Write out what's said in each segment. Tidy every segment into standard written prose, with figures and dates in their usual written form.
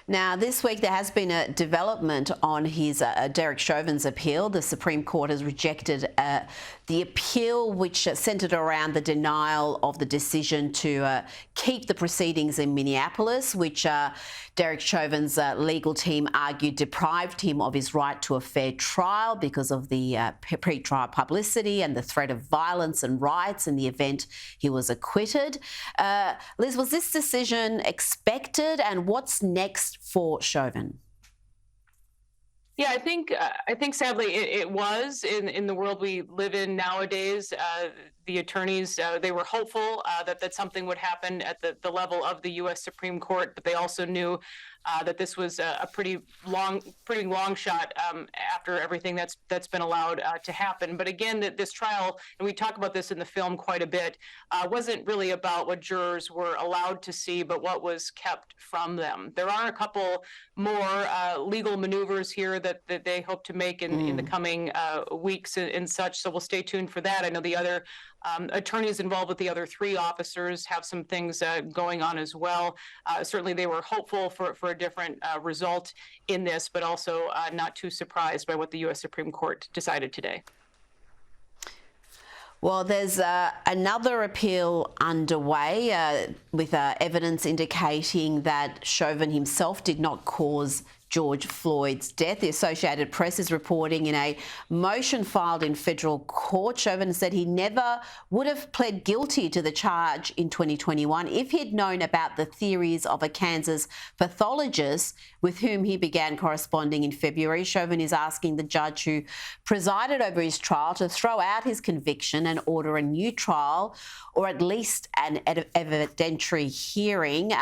Now, this week there has been a development on his Derek Chauvin's appeal. The Supreme Court has rejected the appeal, which centred around the denial of the decision to keep the proceedings in Minneapolis, which Derek Chauvin's legal team argued deprived him of his right to a fair trial because of the pre-trial publicity and the threat of violence and riots in the event he was acquitted. Liz, was this decision expected, and what's next for Chauvin? Yeah, I think sadly it was in the world we live in nowadays. The attorneys, they were hopeful that something would happen at the level of the U.S. Supreme Court, but they also knew that this was a pretty long shot after everything that's been allowed to happen. But again, this trial, and we talk about this in the film quite a bit, wasn't really about what jurors were allowed to see, but what was kept from them. There are a couple more legal maneuvers here that they hope to make in the coming weeks and such. So we'll stay tuned for that. I know the other attorneys involved with the other three officers have some things going on as well. Certainly they were hopeful for a different result in this, but also not too surprised by what the U.S. Supreme Court decided today. Well, there's another appeal underway with evidence indicating that Chauvin himself did not cause George Floyd's death. The Associated Press is reporting in a motion filed in federal court, Chauvin said he never would have pled guilty to the charge in 2021 if he'd known about the theories of a Kansas pathologist with whom he began corresponding in February. Chauvin is asking the judge who presided over his trial to throw out his conviction and order a new trial, or at least an evidentiary hearing.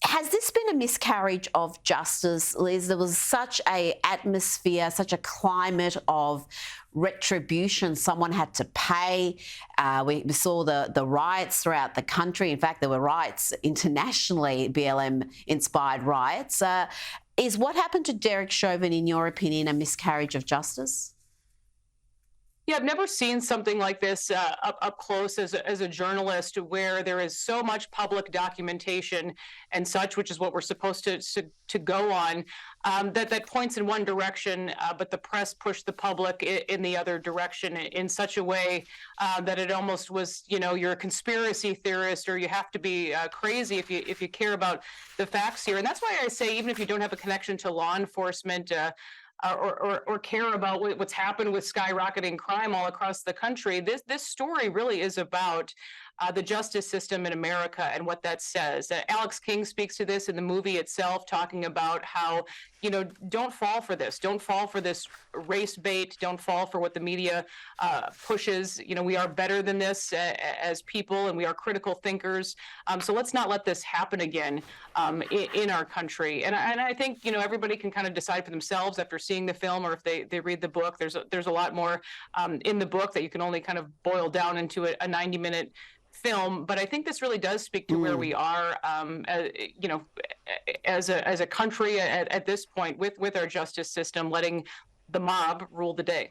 Has this been a miscarriage of justice, Liz? There was such an atmosphere, such a climate of retribution. Someone had to pay. We saw the riots throughout the country. In fact, there were riots internationally, BLM-inspired riots. Is what happened to Derek Chauvin, in your opinion, a miscarriage of justice? Yeah, I've never seen something like this up close as a journalist, where there is so much public documentation and such, which is what we're supposed to go on, that points in one direction, but the press pushed the public in the other direction in such a way that it almost was, you're a conspiracy theorist, or you have to be crazy if you care about the facts here. And that's why I say, even if you don't have a connection to law enforcement, or care about what's happened with skyrocketing crime all across the country, this story really is about the justice system in America and what that says. Alex King speaks to this in the movie itself, talking about how, don't fall for this. Don't fall for this race bait. Don't fall for what the media pushes. We are better than this as people, and we are critical thinkers. So let's not let this happen again in our country. And I think, everybody can kind of decide for themselves after seeing the film, or if they read the book. There's a lot more in the book that you can only kind of boil down into a 90-minute film, but I think this really does speak to where we are, as a country at this point with our justice system, letting the mob rule the day.